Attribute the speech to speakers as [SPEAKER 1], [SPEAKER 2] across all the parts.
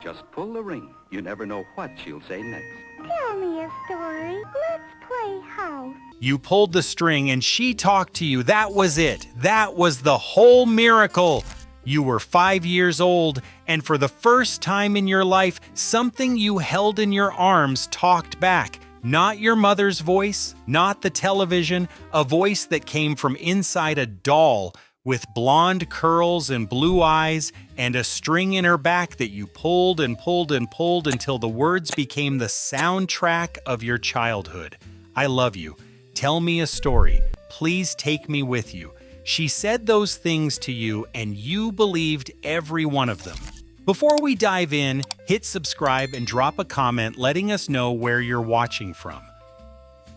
[SPEAKER 1] Just pull the ring. You never know what she'll say next.
[SPEAKER 2] Tell me a story. Let's play house.
[SPEAKER 3] You pulled the string and she talked to you. That was it. That was the whole miracle. You were 5 years old, and for the first time in your life, something you held in your arms talked back. Not your mother's voice, not the television, a voice that came from inside a doll with blonde curls and blue eyes and a string in her back that you pulled and pulled and pulled until the words became the soundtrack of your childhood. I love you. Tell me a story. Please take me with you. She said those things to you and you believed every one of them. Before we dive in, hit subscribe and drop a comment letting us know where you're watching from.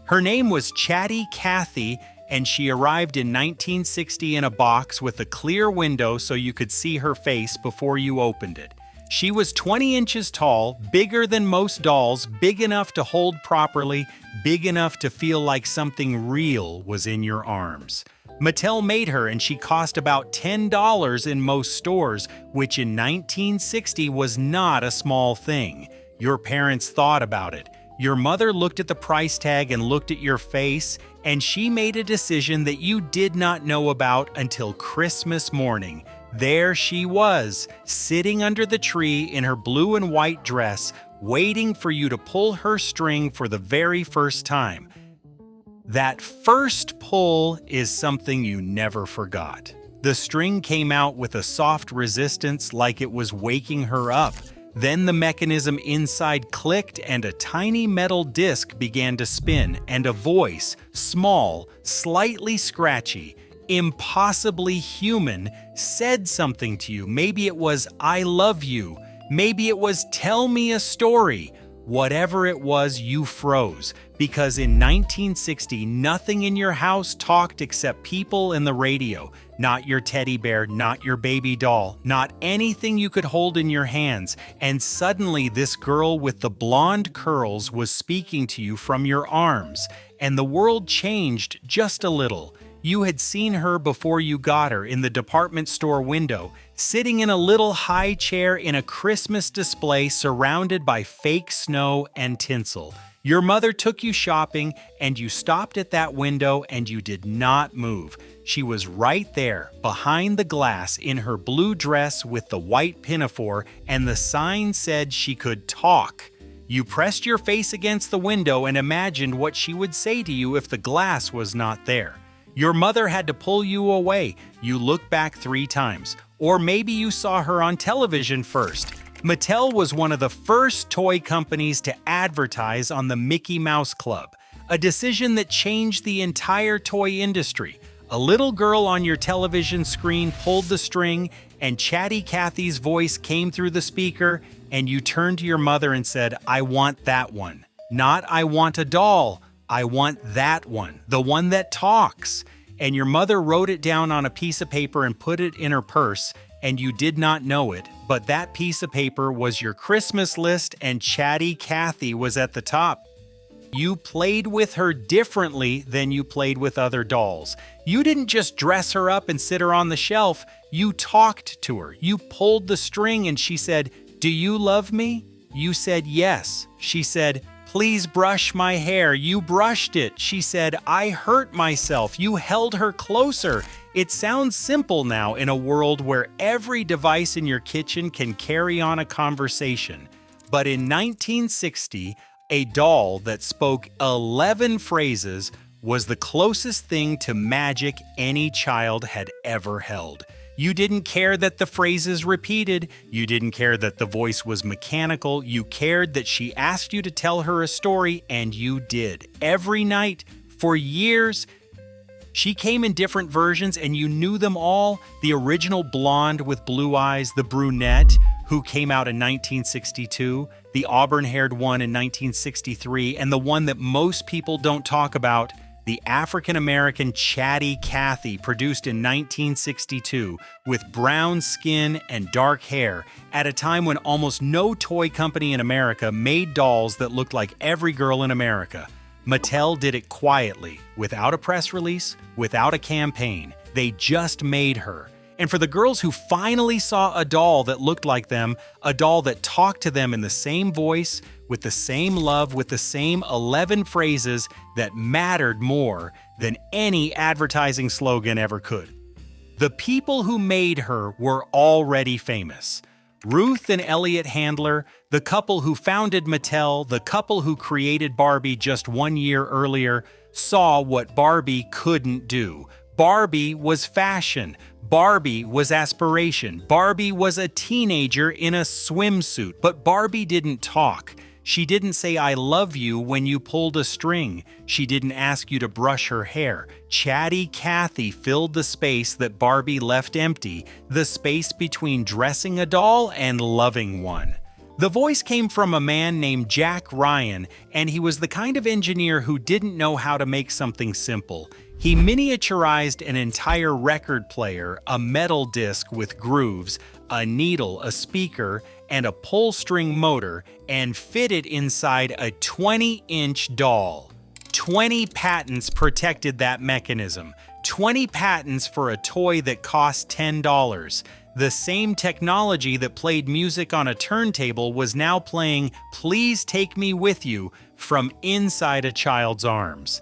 [SPEAKER 3] Her name was Chatty Cathy, and she arrived in 1960 in a box with a clear window so you could see her face before you opened it. She was 20 inches tall, bigger than most dolls, big enough to hold properly, big enough to feel like something real was in your arms. Mattel made her and she cost about $10 in most stores, which in 1960 was not a small thing. Your parents thought about it. Your mother looked at the price tag and looked at your face, and she made a decision that you did not know about until Christmas morning. There she was, sitting under the tree in her blue and white dress, waiting for you to pull her string for the very first time. That first pull is something you never forgot. The string came out with a soft resistance like it was waking her up. Then the mechanism inside clicked and a tiny metal disc began to spin, and a voice, small, slightly scratchy, impossibly human, said something to you. Maybe it was, "I love you." Maybe it was, "Tell me a story." Whatever it was, you froze, because in 1960, nothing in your house talked except people and the radio. Not your teddy bear, not your baby doll, not anything you could hold in your hands. And suddenly this girl with the blonde curls was speaking to you from your arms, and the world changed just a little. You had seen her before you got her in the department store window, sitting in a little high chair in a Christmas display surrounded by fake snow and tinsel. Your mother took you shopping, and you stopped at that window and you did not move. She was right there, behind the glass, in her blue dress with the white pinafore, and the sign said she could talk. You pressed your face against the window and imagined what she would say to you if the glass was not there. Your mother had to pull you away. You looked back 3 times. Or maybe you saw her on television first. Mattel was one of the first toy companies to advertise on the Mickey Mouse Club, a decision that changed the entire toy industry. A little girl on your television screen pulled the string, and Chatty Cathy's voice came through the speaker, and you turned to your mother and said, "I want that one." Not, "I want a doll." "I want that one, the one that talks." And your mother wrote it down on a piece of paper and put it in her purse, and you did not know it, but that piece of paper was your Christmas list, and Chatty Cathy was at the top. You played with her differently than you played with other dolls. You didn't just dress her up and sit her on the shelf. You talked to her. You pulled the string and she said, "Do you love me?" You said yes. She said, "Please brush my hair." You brushed it. She said, "I hurt myself." You held her closer. It sounds simple now in a world where every device in your kitchen can carry on a conversation. But in 1960, a doll that spoke 11 phrases was the closest thing to magic any child had ever held. You didn't care that the phrases repeated. You didn't care that the voice was mechanical. You cared that she asked you to tell her a story, and you did. Every night, for years. She came in different versions, and you knew them all. The original blonde with blue eyes, the brunette, who came out in 1962, the auburn-haired one in 1963, and the one that most people don't talk about, the African-American Chatty Cathy, produced in 1962, with brown skin and dark hair, at a time when almost no toy company in America made dolls that looked like every girl in America. Mattel did it quietly, without a press release, without a campaign. They just made her. And for the girls who finally saw a doll that looked like them, a doll that talked to them in the same voice, with the same love, with the same 11 phrases that mattered more than any advertising slogan ever could. The people who made her were already famous. Ruth and Elliot Handler, the couple who founded Mattel, the couple who created Barbie just 1 year earlier, saw what Barbie couldn't do. Barbie was fashion. Barbie was aspiration. Barbie was a teenager in a swimsuit, but Barbie didn't talk. She didn't say, "I love you" when you pulled a string. She didn't ask you to brush her hair. Chatty Cathy filled the space that Barbie left empty, the space between dressing a doll and loving one. The voice came from a man named Jack Ryan, and he was the kind of engineer who didn't know how to make something simple. He miniaturized an entire record player, a metal disc with grooves, a needle, a speaker, and a pull-string motor, and fit it inside a 20-inch doll. 20 patents protected that mechanism. 20 patents for a toy that cost $10. The same technology that played music on a turntable was now playing "Please Take Me With You" from inside a child's arms.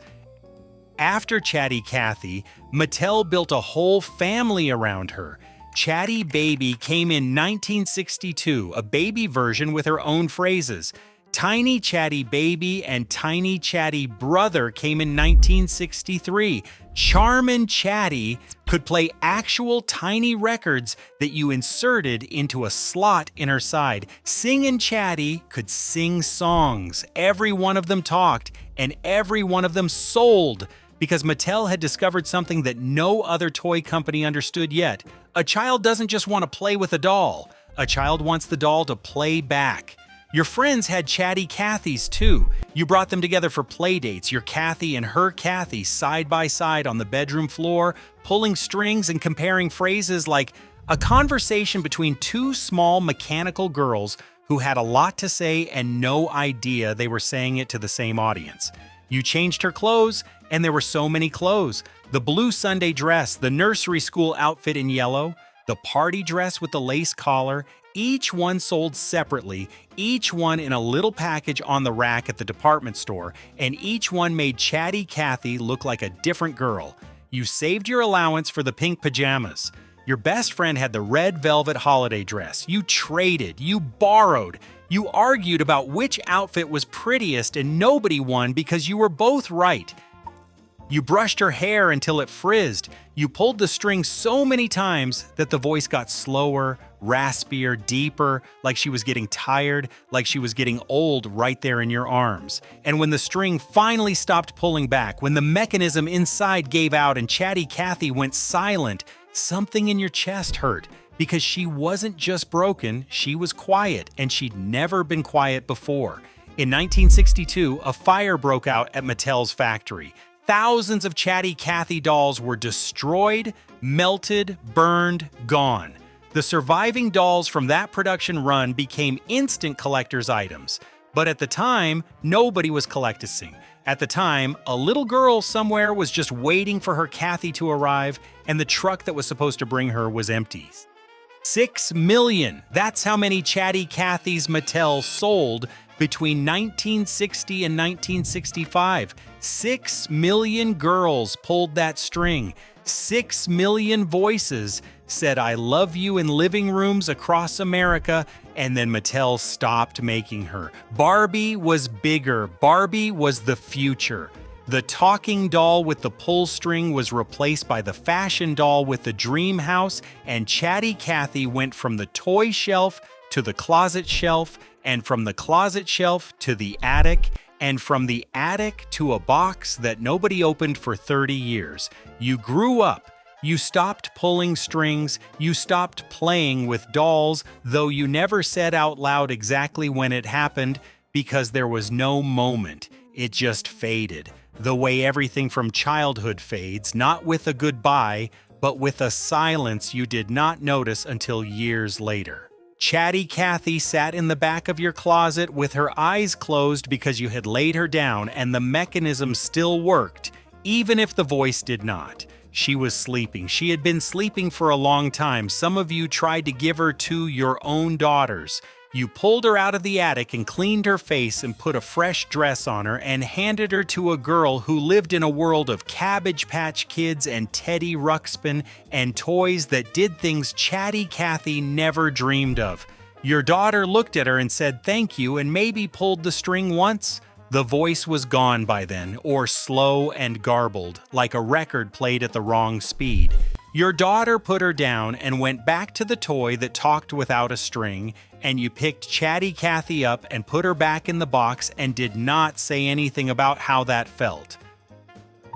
[SPEAKER 3] After Chatty Cathy, Mattel built a whole family around her. Chatty Baby came in 1962, a baby version with her own phrases. Tiny Chatty Baby and Tiny Chatty Brother came in 1963. Charmin' Chatty could play actual tiny records that you inserted into a slot in her side. Singin' Chatty could sing songs. Every one of them talked, and every one of them sold, because Mattel had discovered something that no other toy company understood yet. A child doesn't just want to play with a doll. A child wants the doll to play back. Your friends had Chatty Cathys too. You brought them together for play dates, your Cathy and her Cathy side by side on the bedroom floor, pulling strings and comparing phrases like a conversation between two small mechanical girls who had a lot to say and no idea they were saying it to the same audience. You changed her clothes, and there were so many clothes. The blue Sunday dress, the nursery school outfit in yellow, the party dress with the lace collar, each one sold separately, each one in a little package on the rack at the department store, and each one made Chatty Cathy look like a different girl. You saved your allowance for the pink pajamas. Your best friend had the red velvet holiday dress. You traded, you borrowed, you argued about which outfit was prettiest, and nobody won because you were both right. You brushed her hair until it frizzed. You pulled the string so many times that the voice got slower, raspier, deeper, like she was getting tired, like she was getting old right there in your arms. And when the string finally stopped pulling back, when the mechanism inside gave out and Chatty Cathy went silent, something in your chest hurt, because she wasn't just broken, she was quiet, and she'd never been quiet before. In 1962, a fire broke out at Mattel's factory. Thousands of Chatty Cathy dolls were destroyed, melted, burned, gone. The surviving dolls from that production run became instant collector's items. But at the time, nobody was collecting. At the time, a little girl somewhere was just waiting for her Cathy to arrive, and the truck that was supposed to bring her was empty. 6 million. That's how many Chatty Cathys Mattel sold between 1960 and 1965. 6 million girls pulled that string. 6 million voices said "I love you" in living rooms across America, and then Mattel stopped making her. Barbie was bigger. Barbie was the future. The talking doll with the pull string was replaced by the fashion doll with the dream house, and Chatty Cathy went from the toy shelf to the closet shelf, and from the closet shelf to the attic, and from the attic to a box that nobody opened for 30 years. You grew up. You stopped pulling strings. You stopped playing with dolls, though you never said out loud exactly when it happened, because there was no moment. It just faded. The way everything from childhood fades, not with a goodbye, but with a silence you did not notice until years later. Chatty Cathy sat in the back of your closet with her eyes closed because you had laid her down, and the mechanism still worked, even if the voice did not. She was sleeping. She had been sleeping for a long time. Some of you tried to give her to your own daughters. You pulled her out of the attic and cleaned her face and put a fresh dress on her and handed her to a girl who lived in a world of Cabbage Patch Kids and Teddy Ruxpin and toys that did things Chatty Cathy never dreamed of. Your daughter looked at her and said thank you and maybe pulled the string once. The voice was gone by then, or slow and garbled, like a record played at the wrong speed. Your daughter put her down and went back to the toy that talked without a string, and you picked Chatty Cathy up and put her back in the box and did not say anything about how that felt.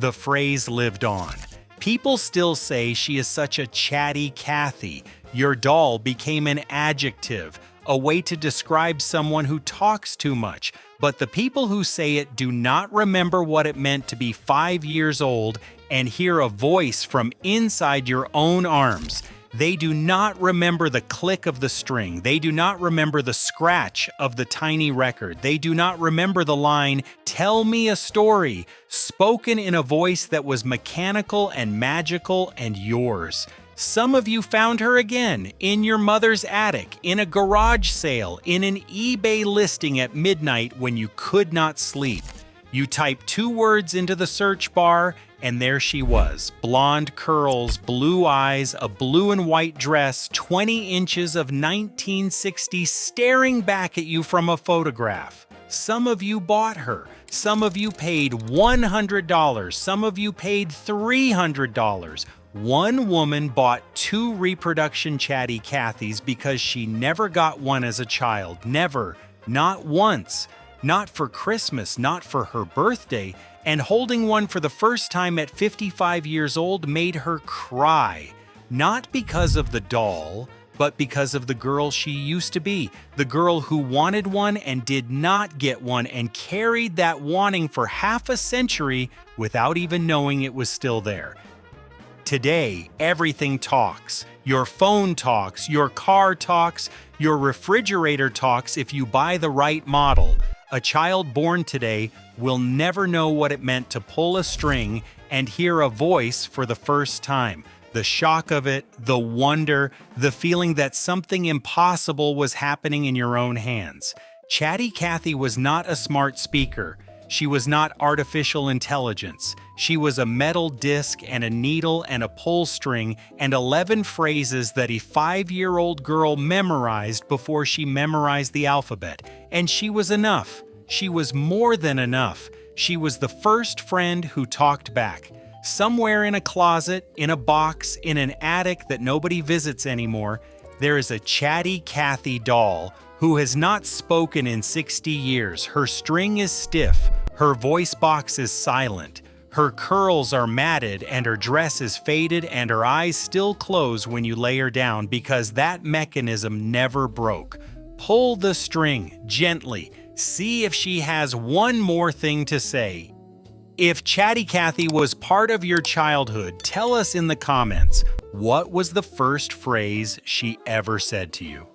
[SPEAKER 3] The phrase lived on. People still say she is such a Chatty Cathy. Your doll became an adjective, a way to describe someone who talks too much. But the people who say it do not remember what it meant to be 5 years old and hear a voice from inside your own arms. They do not remember the click of the string. They do not remember the scratch of the tiny record. They do not remember the line, "Tell me a story," spoken in a voice that was mechanical and magical and yours. Some of you found her again, in your mother's attic, in a garage sale, in an eBay listing at midnight when you could not sleep. You typed 2 words into the search bar, and there she was. Blonde curls, blue eyes, a blue and white dress, 20 inches of 1960s staring back at you from a photograph. Some of you bought her. Some of you paid $100. Some of you paid $300. One woman bought 2 reproduction Chatty Cathys because she never got one as a child. Never. Not once. Not for Christmas, not for her birthday. And holding one for the first time at 55 years old made her cry. Not because of the doll, but because of the girl she used to be. The girl who wanted one and did not get one and carried that wanting for half a century without even knowing it was still there. Today, everything talks. Your phone talks, your car talks, your refrigerator talks if you buy the right model. A child born today will never know what it meant to pull a string and hear a voice for the first time. The shock of it, the wonder, the feeling that something impossible was happening in your own hands. Chatty Cathy was not a smart speaker. She was not artificial intelligence. She was a metal disc and a needle and a pull string and 11 phrases that a 5-year-old girl memorized before she memorized the alphabet. And she was enough. She was more than enough. She was the first friend who talked back. Somewhere in a closet, in a box, in an attic that nobody visits anymore, there is a Chatty Cathy doll who has not spoken in 60 years. Her string is stiff, her voice box is silent, her curls are matted and her dress is faded and her eyes still close when you lay her down because that mechanism never broke. Pull the string gently. See if she has one more thing to say. If Chatty Cathy was part of your childhood, tell us in the comments, what was the first phrase she ever said to you?